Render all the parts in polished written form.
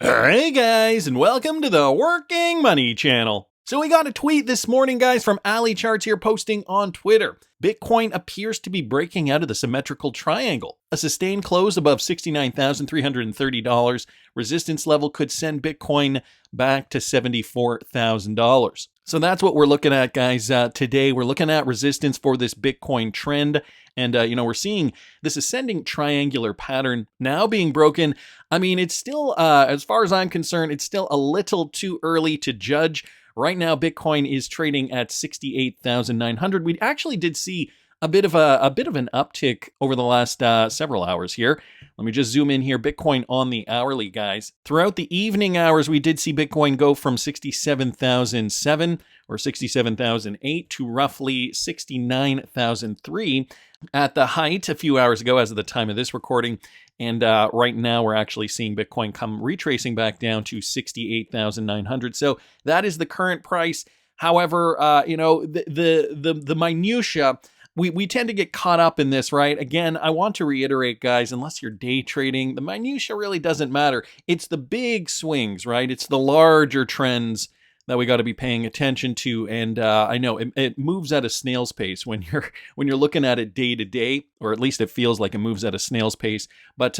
Hey guys, and welcome to the Working Money channel. So we got a tweet this morning, guys, from Ali Charts here posting on Twitter. Bitcoin appears to be breaking out of the symmetrical triangle. A sustained close above $69,330 resistance level could send Bitcoin back to $74,000. So that's what we're looking at, guys. Today, we're looking at resistance for this Bitcoin trend. And, we're seeing this ascending triangular pattern now being broken. I mean, it's still, as far as I'm concerned, it's still a little too early to judge. Right now, Bitcoin is trading at 68,900. We actually did see a bit of an uptick over the last several hours here. Let me just zoom in here. Bitcoin on the hourly, guys. Throughout the evening hours, we did see Bitcoin go from 67,007 or 67,008 to roughly 69,003 at the height a few hours ago as of the time of this recording. And right now we're actually seeing Bitcoin come retracing back down to 68,900. So that is the current price. However, the minutia, we tend to get caught up in this, right? Again, I want to reiterate, guys, unless you're day trading, the minutia really doesn't matter. It's the big swings, right? It's the larger trends that we got to be paying attention to. And I know it moves at a snail's pace when you're looking at it day to day, or at least it feels like it moves at a snail's pace. But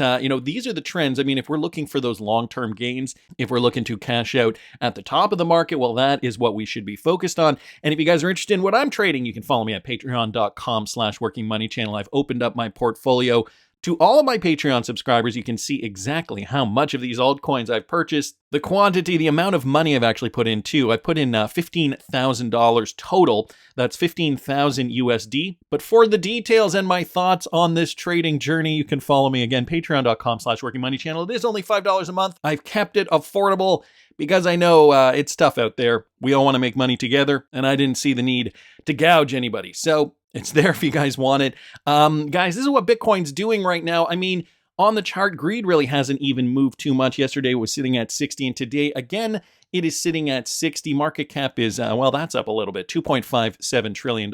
these are the trends. I mean, if we're looking for those long-term gains, if we're looking to cash out at the top of the market, well, that is what we should be focused on. And if you guys are interested in what I'm trading, you can follow me at patreon.com/workingmoneychannel. I've opened up my portfolio. To all of my Patreon subscribers, you can see exactly how much of these altcoins I've purchased, the quantity, the amount of money I've actually put in too. I put in $15,000 total. That's 15,000 USD. But for the details and my thoughts on this trading journey, you can follow me again, patreon.com/workingmoneychannel. It is only $5 a month. I've kept it affordable because I know it's tough out there. We all want to make money together, and I didn't see the need to gouge anybody. So it's there if you guys want it. Guys, this is what Bitcoin's doing right now. I mean, on the chart, greed really hasn't even moved too much. Yesterday it was sitting at 60, and today, again, it is sitting at 60. Market cap is, that's up a little bit, $2.57 trillion.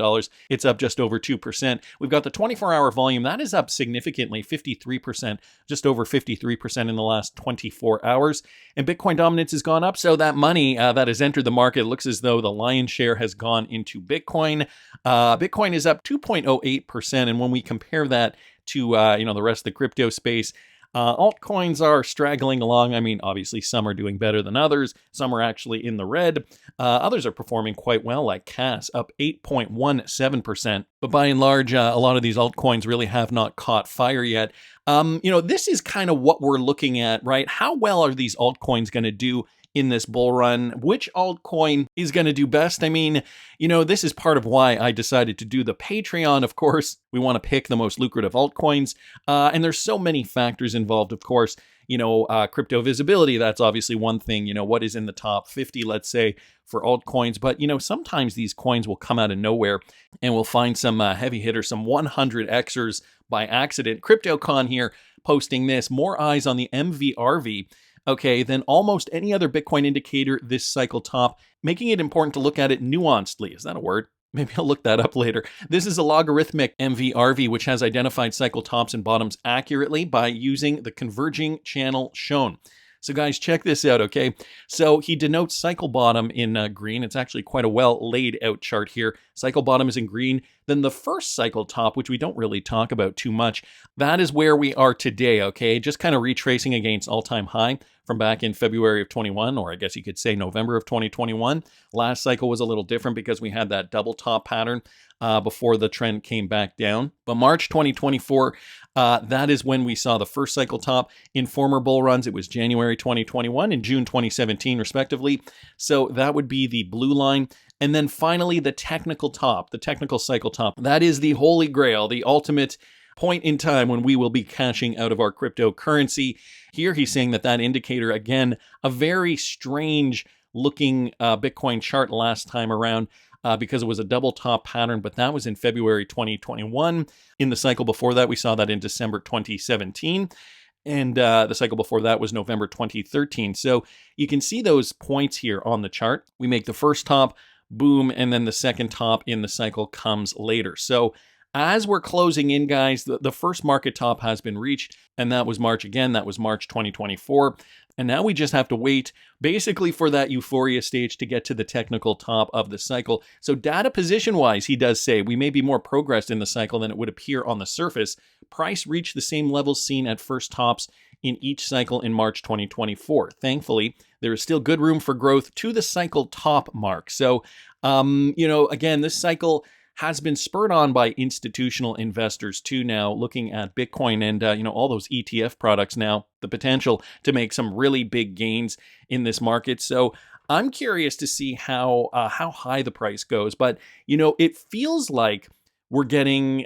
It's up just over 2%. We've got the 24-hour volume. That is up significantly, 53%, just over 53% in the last 24 hours. And Bitcoin dominance has gone up, so that money that has entered the market looks as though the lion's share has gone into Bitcoin. Bitcoin is up 2.08%, and when we compare that to the rest of the crypto space, altcoins are straggling along. I mean, obviously, some are doing better than others. Some are actually in the red. Others are performing quite well, like CAS, up 8.17%. But by and large, a lot of these altcoins really have not caught fire yet. This is kind of what we're looking at, right? How well are these altcoins going to do in this bull run? Which altcoin is going to do best? I mean, this is part of why I decided to do the Patreon. Of course, we want to pick the most lucrative altcoins. And there's so many factors involved, of course. Crypto visibility, that's obviously one thing. What is in the top 50, let's say, for altcoins. But, sometimes these coins will come out of nowhere and we'll find some heavy hitters, some 100Xers by accident. CryptoCon here posting this, more eyes on the MVRV. Okay, then almost any other Bitcoin indicator this cycle top, making it important to look at it nuancedly. Is that a word? Maybe I'll look that up later. This is a logarithmic MVRV, which has identified cycle tops and bottoms accurately by using the converging channel shown. So guys, check this out, okay? So he denotes cycle bottom in green. It's actually quite a well laid out chart here. Cycle bottom is in green. Then the first cycle top, which we don't really talk about too much, that is where we are today, okay? Just kind of retracing against all-time high from back in February of 21, or I guess you could say November of 2021. Last cycle was a little different because we had that double top pattern before the trend came back down. But March 2024, that is when we saw the first cycle top. In former bull runs, it was January 2021 and June 2017, respectively. So that would be the blue line. And then finally, the technical top, the technical cycle top. That is the holy grail, the ultimate point in time when we will be cashing out of our cryptocurrency. Here he's saying that indicator, again, a very strange looking Bitcoin chart last time around. Because it was a double top pattern, but that was in February 2021. In the cycle before that, we saw that in December 2017. And the cycle before that was November 2013. So you can see those points here on the chart. We make the first top, boom, and then the second top in the cycle comes later. So as we're closing in, guys, the first market top has been reached, and that was March again. That was March 2024. And now we just have to wait basically for that euphoria stage to get to the technical top of the cycle. So data position-wise, he does say we may be more progressed in the cycle than it would appear on the surface. Price reached the same levels seen at first tops in each cycle in March 2024. Thankfully, there is still good room for growth to the cycle top mark. So, again, this cycle has been spurred on by institutional investors too now, looking at Bitcoin and, all those ETF products now, the potential to make some really big gains in this market. So I'm curious to see how high the price goes. But, it feels like we're getting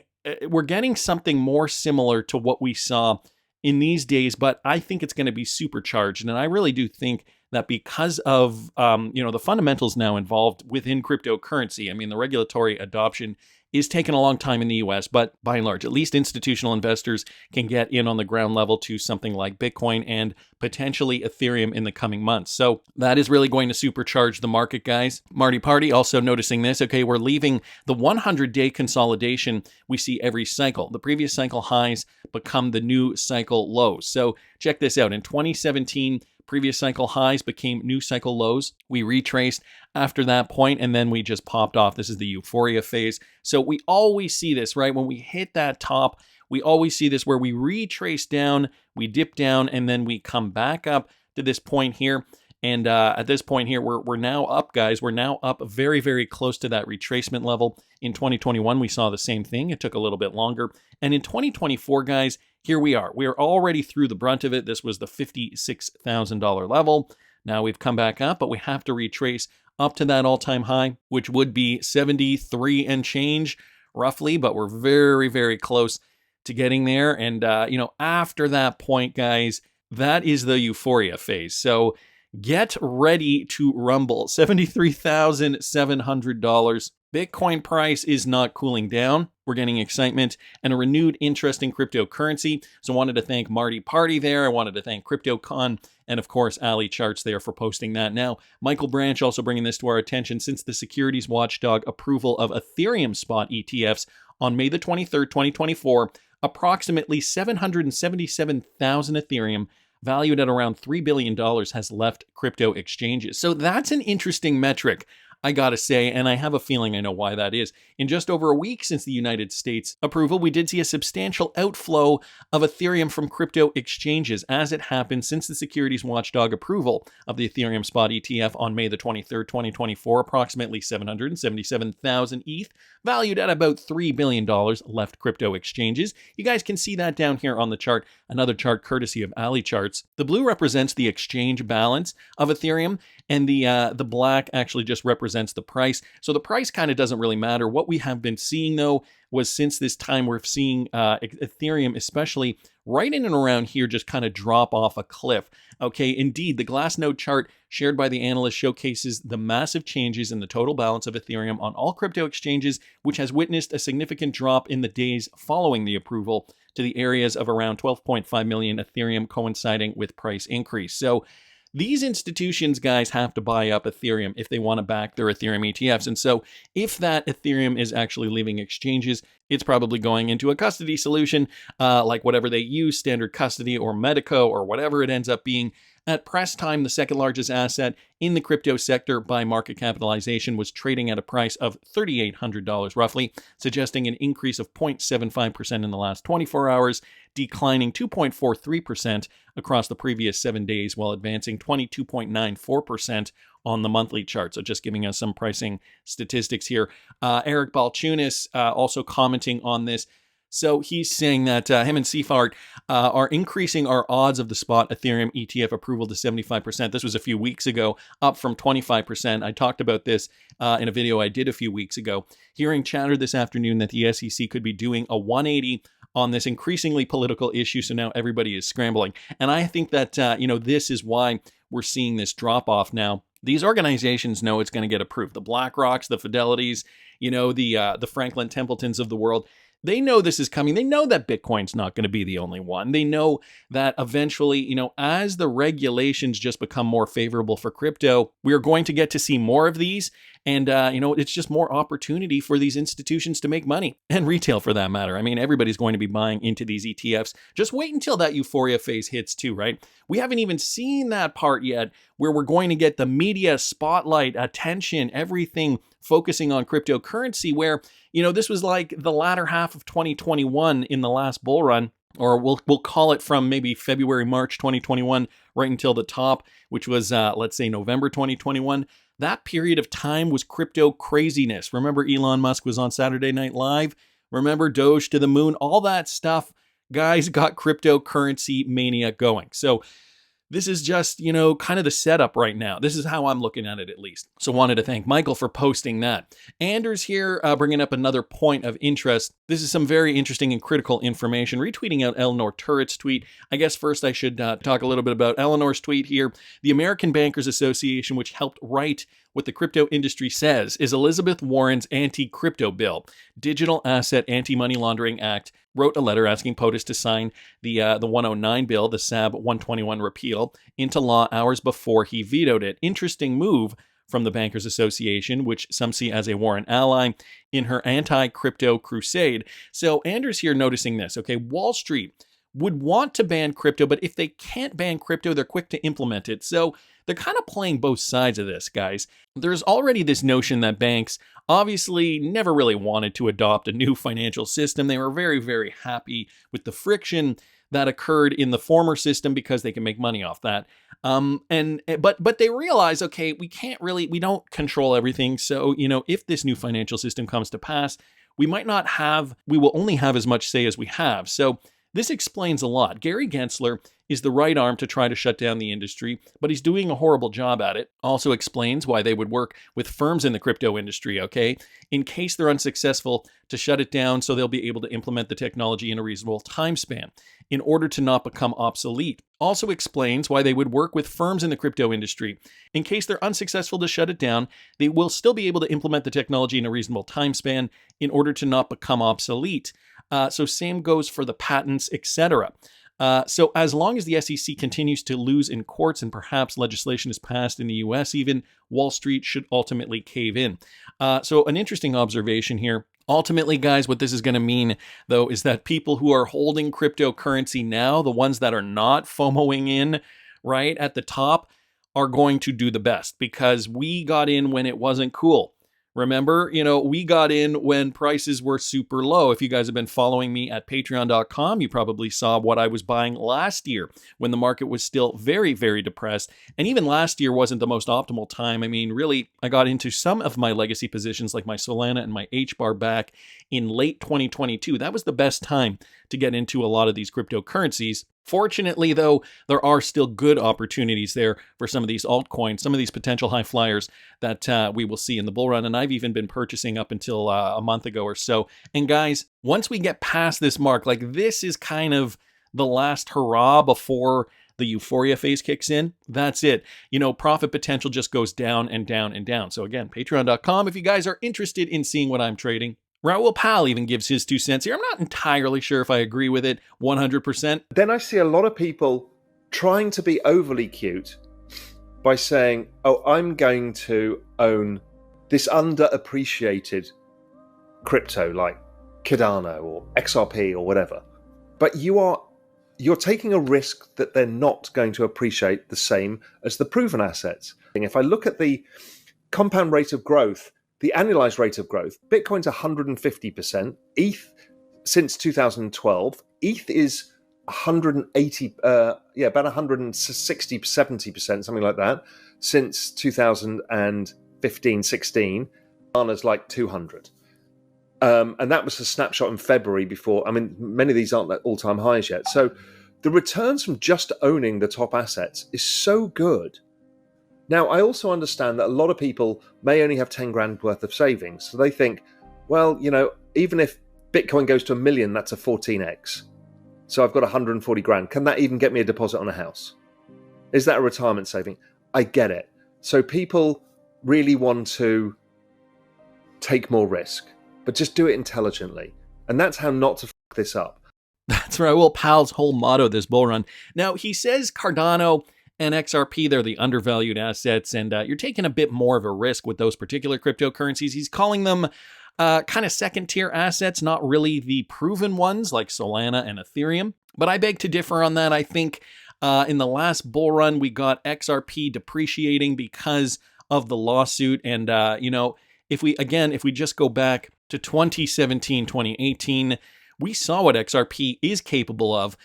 something more similar to what we saw in these days, but I think it's going to be supercharged. And I really do think that because of, the fundamentals now involved within cryptocurrency, I mean, the regulatory adoption is taking a long time in the US, but by and large, at least institutional investors can get in on the ground level to something like Bitcoin and potentially Ethereum in the coming months. So that is really going to supercharge the market, guys. Marty Party also noticing this. Okay, we're leaving the 100-day consolidation we see every cycle. The previous cycle highs become the new cycle lows. So check this out. In 2017, previous cycle highs became new cycle lows. We retraced after that point, and then we just popped off. This is the euphoria phase. So we always see this, right? When we hit that top, we always see this where we retrace down, we dip down, and then we come back up to this point here. And at this point here, we're now up, guys. We're now up very, very close to that retracement level. In 2021, we saw the same thing. It took a little bit longer. And in 2024, guys, here we are. We are already through the brunt of it. This was the $56,000 level. Now we've come back up, but we have to retrace up to that all-time high, which would be 73 and change, roughly. But we're very, very close to getting there. And, after that point, guys, that is the euphoria phase. So get ready to rumble. $73,700. Bitcoin price is not cooling down. We're getting excitement and a renewed interest in cryptocurrency. So I wanted to thank Marty Party there. I wanted to thank CryptoCon and, of course, Ali Charts there for posting that. Now, Michael Branch also bringing this to our attention since the securities watchdog approval of Ethereum spot ETFs on May the 23rd, 2024, approximately 777,000 Ethereum valued at around $3 billion has left crypto exchanges. So that's an interesting metric, I gotta say, and I have a feeling I know why that is. In just over a week since the United States approval, we did see a substantial outflow of Ethereum from crypto exchanges, as it happened since the securities watchdog approval of the Ethereum spot ETF on May the 23rd, 2024. Approximately 777,000 ETH, valued at about $3 billion, left crypto exchanges. You guys can see that down here on the chart, another chart courtesy of Ali Charts. The blue represents the exchange balance of Ethereum, and the black actually just represents the price. So the price kind of doesn't really matter. What we have been seeing, though, was since this time we're seeing Ethereum, especially right in and around here, just kind of drop off a cliff. Okay, indeed, the Glassnode chart shared by the analyst showcases the massive changes in the total balance of Ethereum on all crypto exchanges, which has witnessed a significant drop in the days following the approval to the areas of around 12.5 million Ethereum, coinciding with price increase. So these institutions, guys, have to buy up Ethereum if they want to back their Ethereum ETFs. And so if that Ethereum is actually leaving exchanges, it's probably going into a custody solution, like whatever they use, standard custody or Medico or whatever it ends up being. At press time, the second largest asset in the crypto sector by market capitalization was trading at a price of $3,800 roughly, suggesting an increase of 0.75% in the last 24 hours, declining 2.43% across the previous 7 days, while advancing 22.94% on the monthly chart. So just giving us some pricing statistics here. Eric Balchunas also commenting on this. So he's saying that him and Seafart are increasing our odds of the spot Ethereum ETF approval to 75%. This was a few weeks ago, up from 25%. I talked about this in a video I did a few weeks ago. Hearing chatter this afternoon that the SEC could be doing a 180 on this increasingly political issue, so now everybody is scrambling. And I think that, this is why we're seeing this drop-off now. These organizations know it's going to get approved. The BlackRocks, the Fidelities, the Franklin Templetons of the world. They know this is coming. They know that Bitcoin's not going to be the only one. They know that eventually, as the regulations just become more favorable for crypto, we are going to get to see more of these. And, it's just more opportunity for these institutions to make money, and retail for that matter. I mean, everybody's going to be buying into these ETFs. Just wait until that euphoria phase hits too, right? We haven't even seen that part yet where we're going to get the media spotlight, attention, everything focusing on cryptocurrency, where, this was like the latter half of 2021 in the last bull run, or we'll call it from maybe February, March 2021, right until the top, which was, let's say, November 2021. That period of time was crypto craziness. Remember Elon Musk was on Saturday Night Live? Remember Doge to the moon? All that stuff, guys, got cryptocurrency mania going. So this is just, kind of the setup right now. This is how I'm looking at it, at least. So wanted to thank Michael for posting that. Anders here bringing up another point of interest. This is some very interesting and critical information. Retweeting out Eleanor Turret's tweet. I guess first I should talk a little bit about Eleanor's tweet here. The American Bankers Association, which helped write what the crypto industry says is Elizabeth Warren's anti-crypto bill, Digital Asset Anti-Money Laundering Act, wrote a letter asking POTUS to sign the 109 bill, the SAB 121 repeal, into law hours before he vetoed it. Interesting move from the Bankers Association, which some see as a Warren ally, in her anti-crypto crusade. So Anders here noticing this, okay, Wall Street would want to ban crypto, but if they can't ban crypto, they're quick to implement it. So they're kind of playing both sides of this, guys. There's already this notion that banks obviously never really wanted to adopt a new financial system. They were very, very happy with the friction that occurred in the former system because they can make money off that. But they realize, okay, we don't control everything. So, if this new financial system comes to pass, we will only have as much say as we have. So this explains a lot. Gary Gensler is the right arm to try to shut down the industry, but he's doing a horrible job at it. Also explains why they would work with firms in the crypto industry, okay, in case they're unsuccessful to shut it down so they'll be able to implement the technology in a reasonable time span in order to not become obsolete. Also explains why they would work with firms in the crypto industry. In case they're unsuccessful to shut it down, they will still be able to implement the technology in a reasonable time span in order to not become obsolete. So same goes for the patents, etc. So as long as the SEC continues to lose in courts and perhaps legislation is passed in the US even, Wall Street should ultimately cave in. So an interesting observation here. Ultimately, guys, what this is going to mean, though, is that people who are holding cryptocurrency now, the ones that are not FOMOing in right at the top, are going to do the best because we got in when it wasn't cool. Remember, we got in when prices were super low. If you guys have been following me at patreon.com, you probably saw what I was buying last year when the market was still very, very depressed. And even last year wasn't the most optimal time. I mean, really, I got into some of my legacy positions like my Solana and my HBAR back in late 2022. That was the best time to get into a lot of these cryptocurrencies. Fortunately, though, there are still good opportunities there for some of these altcoins, some of these potential high flyers that we will see in the bull run. And I've even been purchasing up until a month ago or so. And guys, once we get past this mark, like this is kind of the last hurrah before the euphoria phase kicks in. That's it. Profit potential just goes down and down and down. So again, patreon.com if you guys are interested in seeing what I'm trading. Raul Pal even gives his 2 cents here. I'm not entirely sure if I agree with it 100%. Then I see a lot of people trying to be overly cute by saying, oh, I'm going to own this underappreciated crypto like Cardano or XRP or whatever. But you're taking a risk that they're not going to appreciate the same as the proven assets. If I look at the compound rate of growth, the annualized rate of growth, Bitcoin's 150%, ETH since 2012, ETH is 180, about 160, 70%, something like that, since 2015, 16. Solana's like 200. And that was a snapshot in February before. I mean, many of these aren't at all-time highs yet. So the returns from just owning the top assets is so good. Now, I also understand that a lot of people may only have 10 grand worth of savings. So they think, well, even if Bitcoin goes to $1 million, that's a 14x. So I've got 140 grand. Can that even get me a deposit on a house? Is that a retirement saving? I get it. So people really want to take more risk, but just do it intelligently. And that's how not to fuck this up. That's Raul Pal's whole motto this bull run. Now, he says Cardano and XRP, they're the undervalued assets, and you're taking a bit more of a risk with those particular cryptocurrencies. He's calling them kind of second-tier assets, not really the proven ones like Solana and Ethereum. But I beg to differ on that. I think in the last bull run, we got XRP depreciating because of the lawsuit. And, if we just go back to 2017, 2018, we saw what XRP is capable of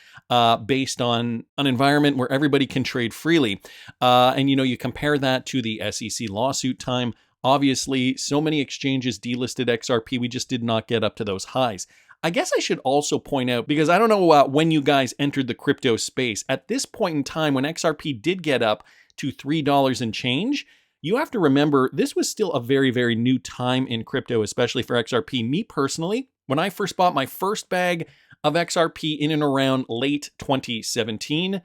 based on an environment where everybody can trade freely. And, you compare that to the SEC lawsuit time. Obviously, so many exchanges delisted XRP, we just did not get up to those highs. I guess I should also point out, because I don't know when you guys entered the crypto space, at this point in time, when XRP did get up to $3 and change, you have to remember this was still a very, very new time in crypto, especially for XRP. Me personally, when I first bought my first bag of XRP in and around late 2017,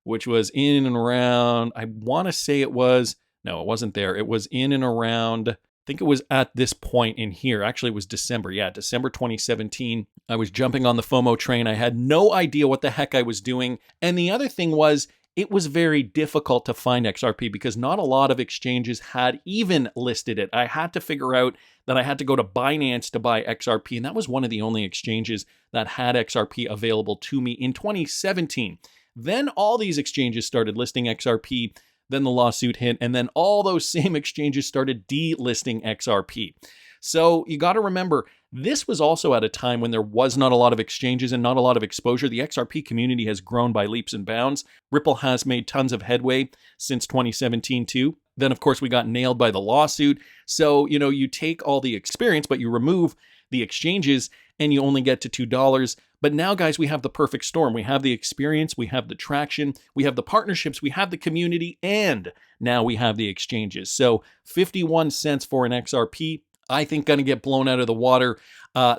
which was in and around, I want to say it wasn't there. It was in and around, I think it was at this point in here. Actually, it was December. Yeah, December 2017. I was jumping on the FOMO train. I had no idea what the heck I was doing. And the other thing was, it was very difficult to find XRP because not a lot of exchanges had even listed it. I had to figure out that I had to go to Binance to buy XRP, and that was one of the only exchanges that had XRP available to me in 2017. Then all these exchanges started listing XRP, then the lawsuit hit, and then all those same exchanges started delisting XRP. So you got to remember, this was also at a time when there was not a lot of exchanges and not a lot of exposure. The XRP community has grown by leaps and bounds. Ripple has made tons of headway since 2017 too. Then, of course, we got nailed by the lawsuit. So, you take all the experience, but you remove the exchanges and you only get to $2. But now, guys, we have the perfect storm. We have the experience, we have the traction, we have the partnerships, we have the community, and now we have the exchanges. So 51 cents for an XRP, I think going to get blown out of the water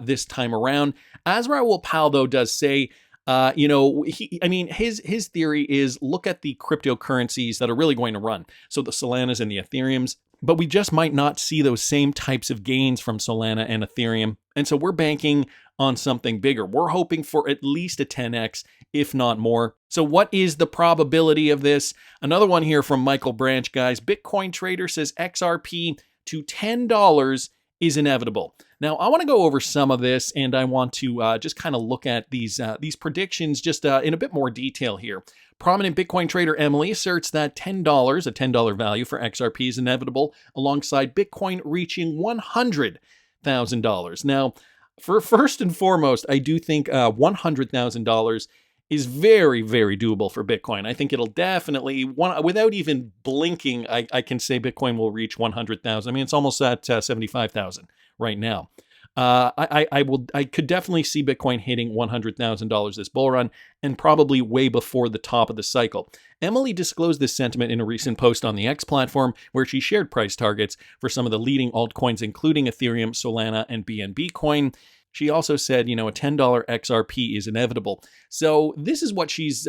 this time around. As Raul Pal, though, does say, his theory is look at the cryptocurrencies that are really going to run. So the Solanas and the Ethereums, but we just might not see those same types of gains from Solana and Ethereum. And so we're banking on something bigger. We're hoping for at least a 10x, if not more. So what is the probability of this? Another one here from Michael Branch, guys. Bitcoin Trader says XRP to $10 is inevitable. Now, I want to go over some of this, and I want to just kind of look at these predictions just in a bit more detail here. Prominent Bitcoin trader Emily asserts that $10, a $10 value for XRP is inevitable, alongside Bitcoin reaching $100,000. Now, for first and foremost, I do think $100,000 is very, very doable for Bitcoin. I think it'll definitely, without even blinking, I can say Bitcoin will reach 100,000. I mean, it's almost at 75,000 right now. I could definitely see Bitcoin hitting $100,000 this bull run, and probably way before the top of the cycle. Emily disclosed this sentiment in a recent post on the X platform, where she shared price targets for some of the leading altcoins, including Ethereum, Solana, and BNB coin. She also said, a $10 XRP is inevitable. So this is what she's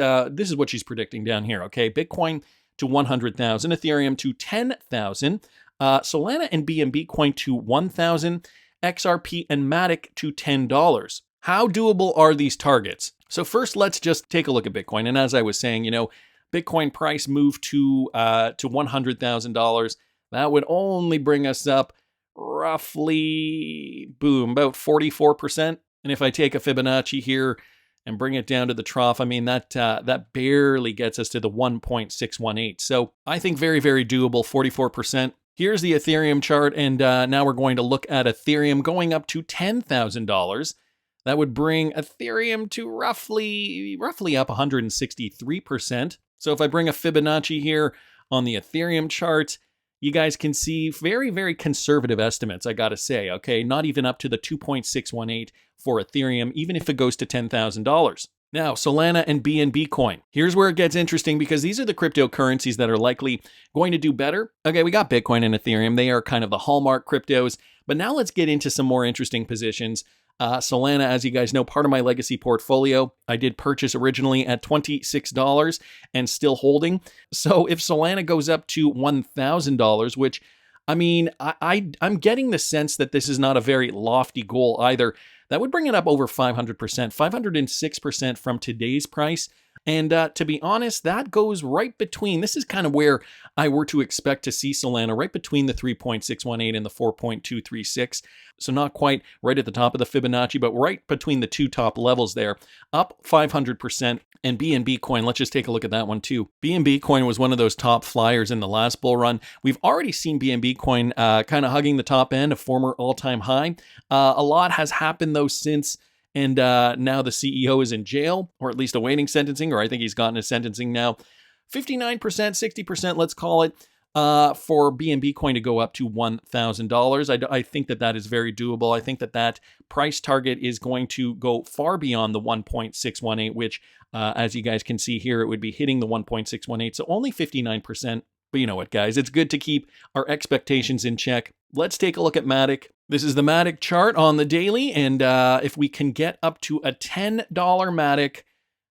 predicting down here. Okay, Bitcoin to 100,000, Ethereum to 10,000, Solana and BNB coin to 1,000, XRP and Matic to $10. How doable are these targets? So first, let's just take a look at Bitcoin. And as I was saying, Bitcoin price moved to $100,000. That would only bring us up roughly, about 44%. And if I take a Fibonacci here and bring it down to the trough, I mean, that barely gets us to the 1.618. So I think very, very doable, 44%. Here's the Ethereum chart, and now we're going to look at Ethereum going up to $10,000. That would bring Ethereum to roughly up 163%. So if I bring a Fibonacci here on the Ethereum chart, you guys can see very, very conservative estimates, I gotta say, okay? Not even up to the 2.618 for Ethereum, even if it goes to $10,000. Now, Solana and BNB coin. Here's where it gets interesting, because these are the cryptocurrencies that are likely going to do better. Okay, we got Bitcoin and Ethereum. They are kind of the hallmark cryptos. But now let's get into some more interesting positions. Solana, as you guys know, part of my legacy portfolio. I did purchase originally at $26 and still holding. So if Solana goes up to $1,000, which, I mean, I'm getting the sense that this is not a very lofty goal either. that would bring it up over 500%, 506% from today's price. And to be honest, that goes right between, this is kind of where I were to expect to see Solana, right between the 3.618 and the 4.236. So not quite right at the top of the Fibonacci, but right between the two top levels there, up 500%. And BNB coin, let's just take a look at that one too. BNB coin was one of those top flyers in the last bull run. We've already seen BNB coin kind of hugging the top end, a former all-time high. A lot has happened though since. And now the CEO is in jail, or at least awaiting sentencing, or I think he's gotten his sentencing now. 59%, 60%, let's call it, for BNB coin to go up to $1,000. I think that is very doable. I think that price target is going to go far beyond the 1.618, which, as you guys can see here, it would be hitting the 1.618, so only 59%. But you know what, guys? It's good to keep our expectations in check. Let's take a look at Matic. This is the Matic chart on the daily, and if we can get up to a $10 Matic,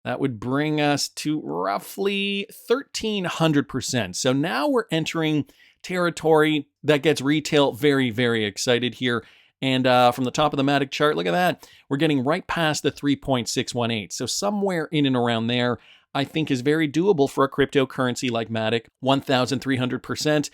that would bring us to roughly 1,300%. So now we're entering territory that gets retail very, very excited here. And from the top of the Matic chart, look at that. We're getting right past the 3.618. So somewhere in and around there, I think is very doable for a cryptocurrency like Matic, 1,300%,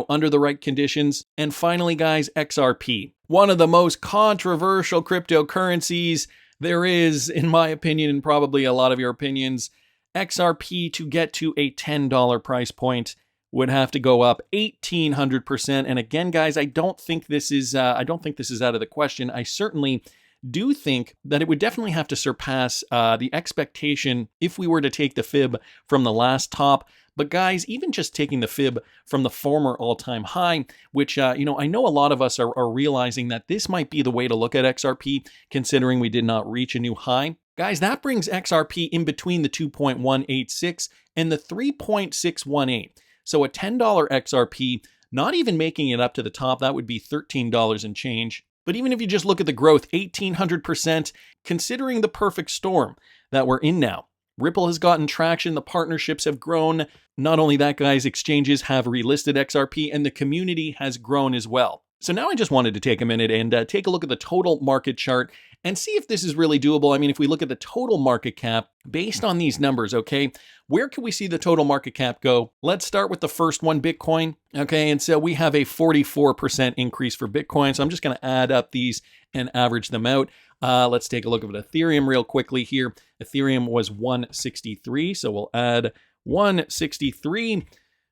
under the right conditions. And finally, guys, XRP, one of the most controversial cryptocurrencies there is, in my opinion, and probably a lot of your opinions. XRP, to get to a $10 price point, would have to go up 1,800%. And again, guys, I don't think this is out of the question. I certainly do think that it would definitely have to surpass the expectation if we were to take the fib from the last top. But guys, even just taking the fib from the former all-time high, which, I know a lot of us are realizing that this might be the way to look at XRP, considering we did not reach a new high. Guys, that brings XRP in between the 2.186 and the 3.618. So a $10 XRP, not even making it up to the top, that would be $13 and change. But even if you just look at the growth, 1,800%, considering the perfect storm that we're in now. Ripple has gotten traction, the partnerships have grown. Not only that, guys, exchanges have relisted XRP, and the community has grown as well. So now I just wanted to take a minute and take a look at the total market chart and see if this is really doable. I mean, if we look at the total market cap based on these numbers, okay, where can we see the total market cap go? Let's start with the first one, Bitcoin. Okay, and so we have a 44% increase for Bitcoin. So I'm just going to add up these and average them out. Let's take a look at Ethereum real quickly here. Ethereum was 163, so we'll add 163.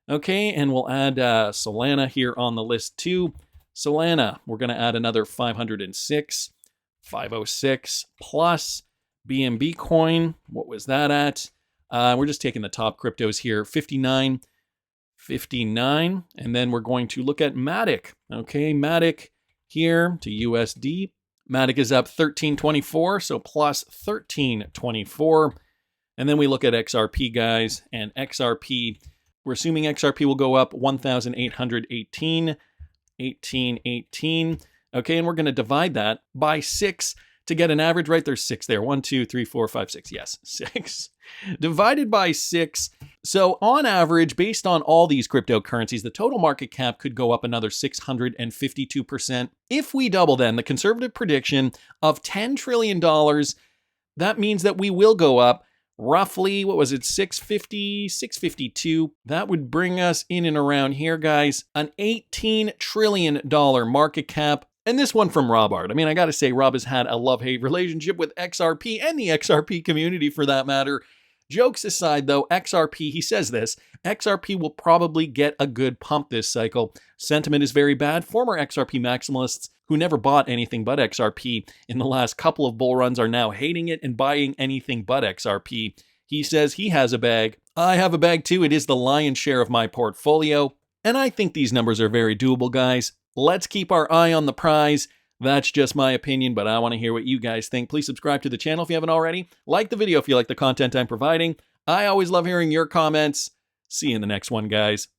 Okay, and we'll add Solana here on the list too. Solana, we're going to add another 506, 506 plus BNB coin. What was that at? We're just taking the top cryptos here, 59, 59. And then we're going to look at Matic. Okay, Matic here to USD. Matic is up 1324, so plus 1324. And then we look at XRP, guys, and XRP, we're assuming XRP will go up 1,818, 1818. Okay, and we're going to divide that by 6 to get an average, right? There's 6 there. 1, 2, 3, 4, 5, 6. Yes, 6. Divided by 6. So on average, based on all these cryptocurrencies, the total market cap could go up another 652%. If we double then the conservative prediction of $10 trillion, that means that we will go up roughly, what was it, 650, 652. That would bring us in and around here, guys, an $18 trillion market cap. And this one from Rob Art. I mean, I got to say, Rob has had a love-hate relationship with XRP and the XRP community for that matter. Jokes aside, though, XRP, he says this, XRP will probably get a good pump this cycle. Sentiment is very bad. Former XRP maximalists who never bought anything but XRP in the last couple of bull runs are now hating it and buying anything but XRP. He says he has a bag. I have a bag too. It is the lion's share of my portfolio. And I think these numbers are very doable, guys. Let's keep our eye on the prize. That's just my opinion, but I want to hear what you guys think. Please subscribe to the channel if you haven't already. Like the video if you like the content I'm providing. I always love hearing your comments. See you in the next one, guys.